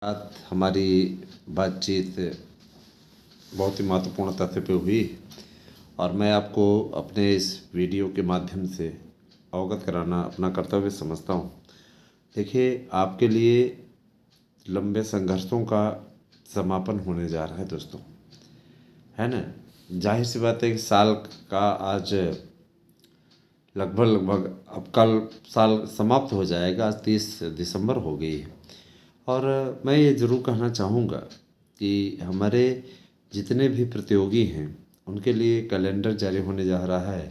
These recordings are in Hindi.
आज हमारी बातचीत बहुत ही महत्वपूर्ण तथ्य पे हुई और मैं आपको अपने इस वीडियो के माध्यम से अवगत कराना अपना कर्तव्य समझता हूँ। देखिए, आपके लिए लंबे संघर्षों का समापन होने जा रहा है दोस्तों, है ना। जाहिर सी बात है कि साल का आज लगभग अब कल साल समाप्त हो जाएगा। आज 30 दिसंबर हो गई है और मैं ये ज़रूर कहना चाहूँगा कि हमारे जितने भी प्रतियोगी हैं उनके लिए कैलेंडर जारी होने जा रहा है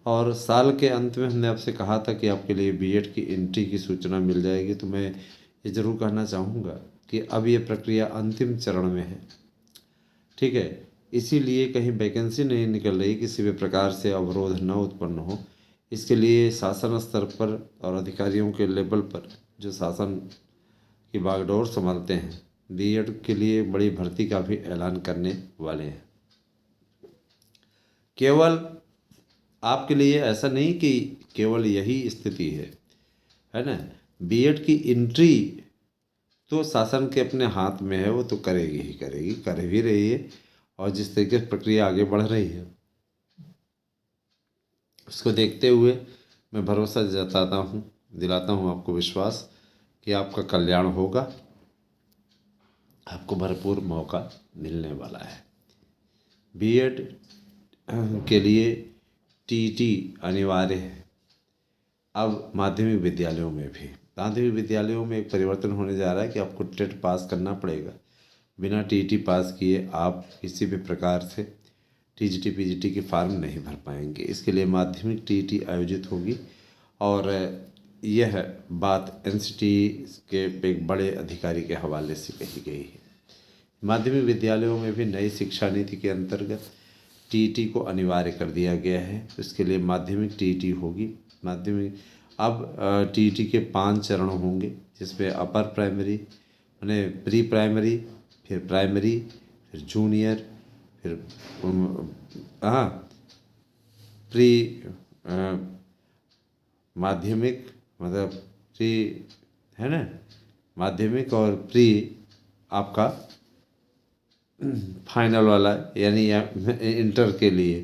और साल के अंत में हमने आपसे कहा था कि आपके लिए बीएड की एंट्री की सूचना मिल जाएगी। तो मैं ये ज़रूर कहना चाहूँगा कि अब ये प्रक्रिया अंतिम चरण में है, ठीक है। इसीलिए कहीं वैकेंसी नहीं निकल रही, किसी भी प्रकार से अवरोध न उत्पन्न हो, इसके लिए शासन स्तर पर और अधिकारियों के लेवल पर जो शासन की बागडोर संभालते हैं, बीएड के लिए बड़ी भर्ती का भी ऐलान करने वाले हैं। केवल आपके लिए ऐसा नहीं कि केवल यही स्थिति है ना। बीएड की एंट्री तो शासन के अपने हाथ में है, वो तो करेगी ही करेगी, कर भी रही है और जिस तरीके से प्रक्रिया आगे बढ़ रही है उसको देखते हुए मैं भरोसा जताता हूँ, दिलाता हूँ आपको विश्वास कि आपका कल्याण होगा, आपको भरपूर मौका मिलने वाला है। बीएड के लिए टीईटी अनिवार्य है। अब माध्यमिक विद्यालयों में भी, माध्यमिक विद्यालयों में एक परिवर्तन होने जा रहा है कि आपको टेट पास करना पड़ेगा। बिना टीईटी पास किए आप किसी भी प्रकार से टीजीटी पीजीटी के फॉर्म नहीं भर पाएंगे। इसके लिए माध्यमिक टीईटी आयोजित होगी और यह बात एनसीटी के एक बड़े अधिकारी के हवाले से कही गई है। माध्यमिक विद्यालयों में भी नई शिक्षा नीति के अंतर्गत टीईटी को अनिवार्य कर दिया गया है। इसके लिए माध्यमिक टीईटी होगी। माध्यमिक अब टीईटी के 5 चरण होंगे, जिसमें अपर प्राइमरी यानी प्री प्राइमरी, फिर प्राइमरी, फिर जूनियर, फिर प्री माध्यमिक मतलब प्री, है ना, माध्यमिक और प्री आपका फाइनल वाला यानी इंटर के लिए।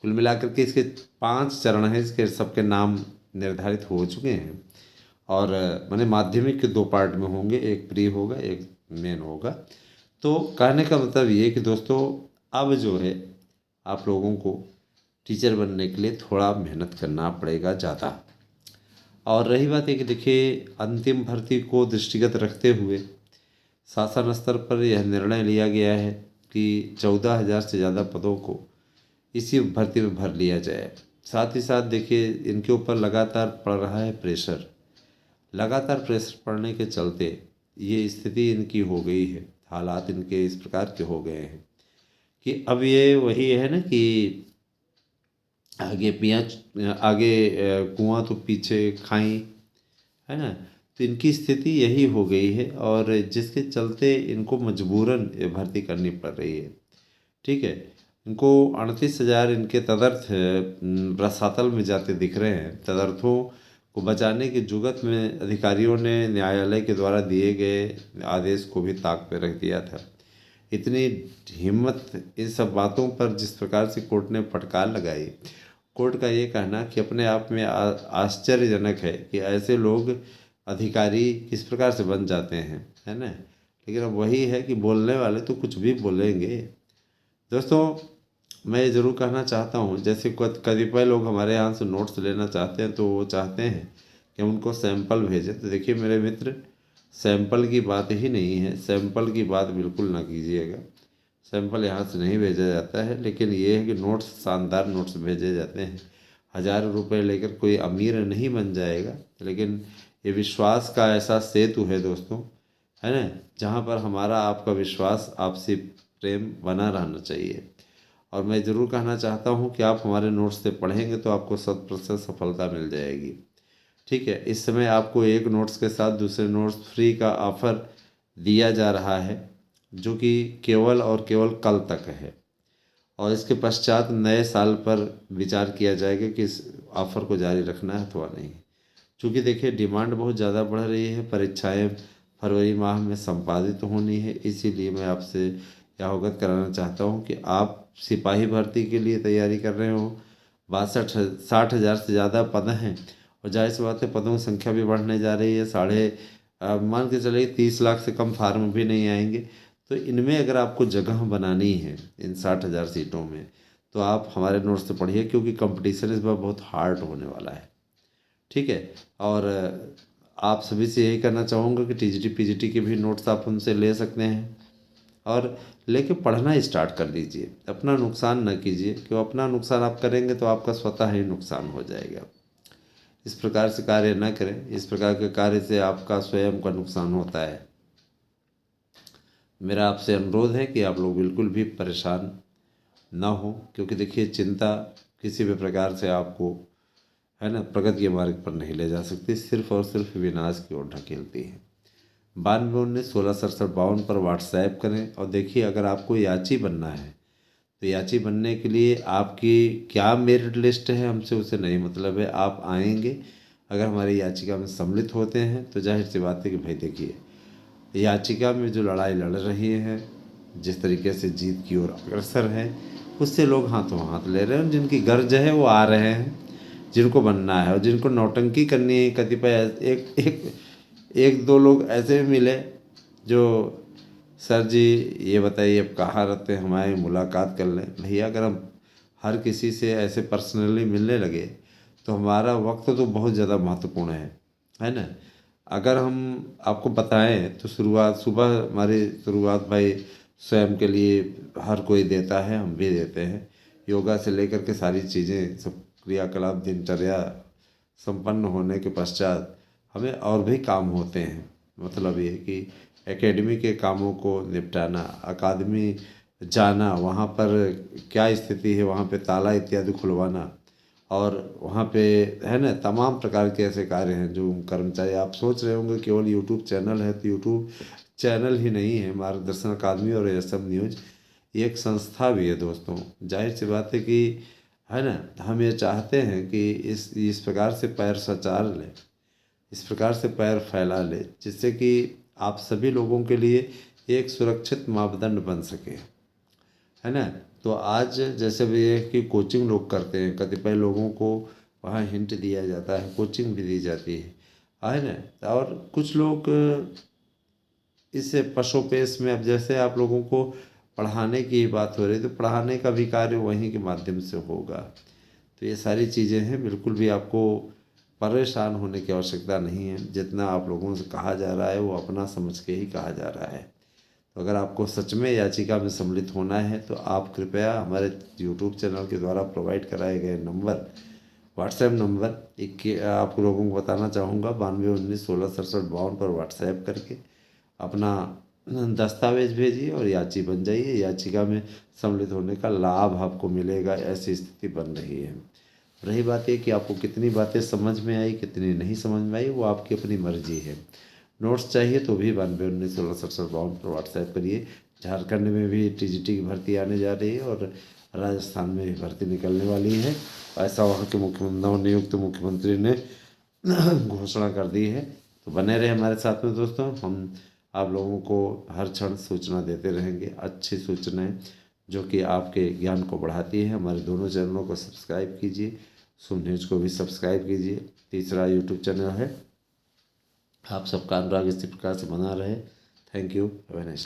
कुल मिलाकर के इसके 5 चरण हैं। इसके सबके नाम निर्धारित हो चुके हैं और माने माध्यमिक के 2 पार्ट में होंगे, एक प्री होगा एक मेन होगा। तो कहने का मतलब ये कि दोस्तों, अब जो है आप लोगों को टीचर बनने के लिए थोड़ा मेहनत करना पड़ेगा ज़्यादा। और रही बात है कि देखिए, अंतिम भर्ती को दृष्टिगत रखते हुए शासन स्तर पर यह निर्णय लिया गया है कि 14,000 से ज़्यादा पदों को इसी भर्ती में भर लिया जाए। साथ ही साथ देखिए, इनके ऊपर लगातार पड़ रहा है प्रेशर। लगातार प्रेशर पड़ने के चलते ये स्थिति इनकी हो गई है, हालात इनके इस प्रकार के हो गए हैं कि अब ये वही है ना कि आगे कुआं तो पीछे खाई, है ना। तो इनकी स्थिति यही हो गई है और जिसके चलते इनको मजबूरन ये भर्ती करनी पड़ रही है, ठीक है। इनको 38,000 इनके तदर्थ रसातल में जाते दिख रहे हैं। तदर्थों को बचाने की जुगत में अधिकारियों ने न्यायालय के द्वारा दिए गए आदेश को भी ताक पे रख दिया था। इतनी हिम्मत इन सब बातों पर जिस प्रकार से कोर्ट ने फटकार लगाई, कोर्ट का ये कहना कि अपने आप में आश्चर्यजनक है कि ऐसे लोग अधिकारी किस प्रकार से बन जाते हैं, है ना। लेकिन अब वही है कि बोलने वाले तो कुछ भी बोलेंगे। दोस्तों, मैं ये ज़रूर कहना चाहता हूँ, जैसे कतिपय लोग हमारे यहाँ से नोट्स लेना चाहते हैं तो वो चाहते हैं कि हम उनको सैंपल भेजें। तो देखिए मेरे मित्र, सैंपल की बात ही नहीं है, सैंपल की बात बिल्कुल ना कीजिएगा। सैंपल यहाँ से नहीं भेजा जाता है, लेकिन ये है कि नोट्स, शानदार नोट्स भेजे जाते हैं। 1,000 रुपये लेकर कोई अमीर नहीं बन जाएगा, लेकिन ये विश्वास का ऐसा सेतु है दोस्तों, है ना, जहाँ पर हमारा आपका विश्वास, आपसे प्रेम बना रहना चाहिए। और मैं ज़रूर कहना चाहता हूँ कि आप हमारे नोट्स से पढ़ेंगे तो आपको 100% सफलता मिल जाएगी, ठीक है। इस समय आपको एक नोट्स के साथ दूसरे नोट्स फ्री का ऑफ़र दिया जा रहा है, जो कि केवल और केवल कल तक है और इसके पश्चात नए साल पर विचार किया जाएगा कि इस ऑफ़र को जारी रखना है अथवा नहीं। क्योंकि देखिए, डिमांड बहुत ज़्यादा बढ़ रही है, परीक्षाएं फरवरी माह में संपादित होनी है। इसीलिए मैं आपसे यह अवगत कराना चाहता हूँ कि आप सिपाही भर्ती के लिए तैयारी कर रहे हो। 60,000 से ज़्यादा पद हैं और जाहिर सी बात है पदों की संख्या भी बढ़ने जा रही है। मान के चलिए 30 लाख से कम फार्म भी नहीं आएंगे। तो इनमें अगर आपको जगह बनानी है इन 60,000 सीटों में, तो आप हमारे नोट्स से पढ़िए, क्योंकि कंपटीशन इस बार बहुत हार्ड होने वाला है। ठीक है। और आप सभी से यही करना चाहूँगा कि टीजीटी पीजीटी के भी नोट्स आप उनसे ले सकते हैं और लेके पढ़ना स्टार्ट कर दीजिए। अपना नुकसान न कीजिए, क्यों अपना नुकसान आप करेंगे तो आपका स्वतः ही नुकसान हो जाएगा। इस प्रकार से कार्य न करें। इस प्रकार के कार्य से आपका स्वयं का नुकसान होता है। मेरा आपसे अनुरोध है कि आप लोग बिल्कुल भी परेशान ना हो, क्योंकि देखिए चिंता किसी भी प्रकार से आपको है ना प्रगति के मार्ग पर नहीं ले जा सकती, सिर्फ और सिर्फ विनाश की ओर ढकेलती है। 9219 16 67 52 पर व्हाट्सएप करें और देखिए अगर आपको याची बनना है तो याची बनने के लिए आपकी क्या मेरिट लिस्ट है हमसे उसे नहीं मतलब है। आप आएंगे, अगर हमारी याचिका में सम्मिलित होते हैं तो जाहिर सी बात है कि भाई देखिए याचिका में जो लड़ाई लड़ रही है, जिस तरीके से जीत की ओर अग्रसर है, उससे लोग हाथों हाथ ले रहे हैं। जिनकी गर्ज है वो आ रहे हैं, जिनको बनना है और जिनको नौटंकी करनी है। कतिपय एक दो लोग ऐसे भी मिले जो सर जी ये बताइए अब कहाँ रहते हैं, हमारी मुलाकात कर लें। भैया अगर हम हर किसी से ऐसे पर्सनली मिलने लगे तो हमारा वक्त तो बहुत ज़्यादा महत्वपूर्ण है ना। अगर हम आपको बताएं तो शुरुआत सुबह हमारी शुरुआत भाई स्वयं के लिए हर कोई देता है, हम भी देते हैं। योगा से लेकर के सारी चीज़ें सब क्रियाकलाप दिनचर्या संपन्न होने के पश्चात हमें और भी काम होते हैं। मतलब ये कि एकेडमी के कामों को निपटाना, अकादमी जाना, वहाँ पर क्या स्थिति है, वहाँ पे ताला इत्यादि खुलवाना, और वहाँ पे है ना तमाम प्रकार के ऐसे कार्य हैं जो कर्मचारी। आप सोच रहे होंगे केवल यूट्यूब चैनल है, तो यूट्यूब चैनल ही नहीं है, मार्गदर्शन अकादमी और एएसएम न्यूज ये एक संस्था भी है दोस्तों। जाहिर सी बात है कि है ना हम ये चाहते हैं कि इस प्रकार से पैर सचार लें, इस प्रकार से पैर फैला ले, जिससे कि आप सभी लोगों के लिए एक सुरक्षित मापदंड बन सके, है ना। तो आज जैसे भी ये कि कोचिंग लोग करते हैं, कतिपय लोगों को वहाँ हिंट दिया जाता है, कोचिंग भी दी जाती है ना। और कुछ लोग इस पशुपेश में, अब जैसे आप लोगों को पढ़ाने की बात हो रही तो पढ़ाने का भी कार्य वहीं के माध्यम से होगा। तो ये सारी चीज़ें हैं, बिल्कुल भी आपको परेशान होने की आवश्यकता नहीं है। जितना आप लोगों से कहा जा रहा है वो अपना समझ के ही कहा जा रहा है। तो अगर आपको सच में याचिका में सम्मिलित होना है तो आप कृपया हमारे यूट्यूब चैनल के द्वारा प्रोवाइड कराए गए नंबर, व्हाट्सएप नंबर आप लोगों को बताना चाहूँगा 9219 16 67 52 पर व्हाट्सएप करके अपना दस्तावेज भेजिए और याची बन जाइए। याचिका में सम्मिलित होने का लाभ आपको मिलेगा, ऐसी स्थिति बन रही है। रही बात ये कि आपको कितनी बातें समझ में आई, कितनी नहीं समझ में आई, वो आपकी अपनी मर्जी है। नोट्स चाहिए तो भी 9219 16 67 52 पर व्हाट्सएप करिए। झारखंड में भी टीजीटी की भर्ती आने जा रही है और राजस्थान में भी भर्ती निकलने वाली है, ऐसा वहाँ के नवनियुक्त मुख्यमंत्री ने घोषणा कर दी है। तो बने रहे हमारे साथ में दोस्तों, हम आप लोगों को हर क्षण सूचना देते रहेंगे, अच्छी सूचनाएं जो कि आपके ज्ञान को बढ़ाती है। हमारे दोनों चैनलों को सब्सक्राइब कीजिए, शुभ न्यूज़ को भी सब्सक्राइब कीजिए। तीसरा यूट्यूब चैनल है। आप सबका अनुराग इसी प्रकार से बना रहे। Thank you, have a nice day.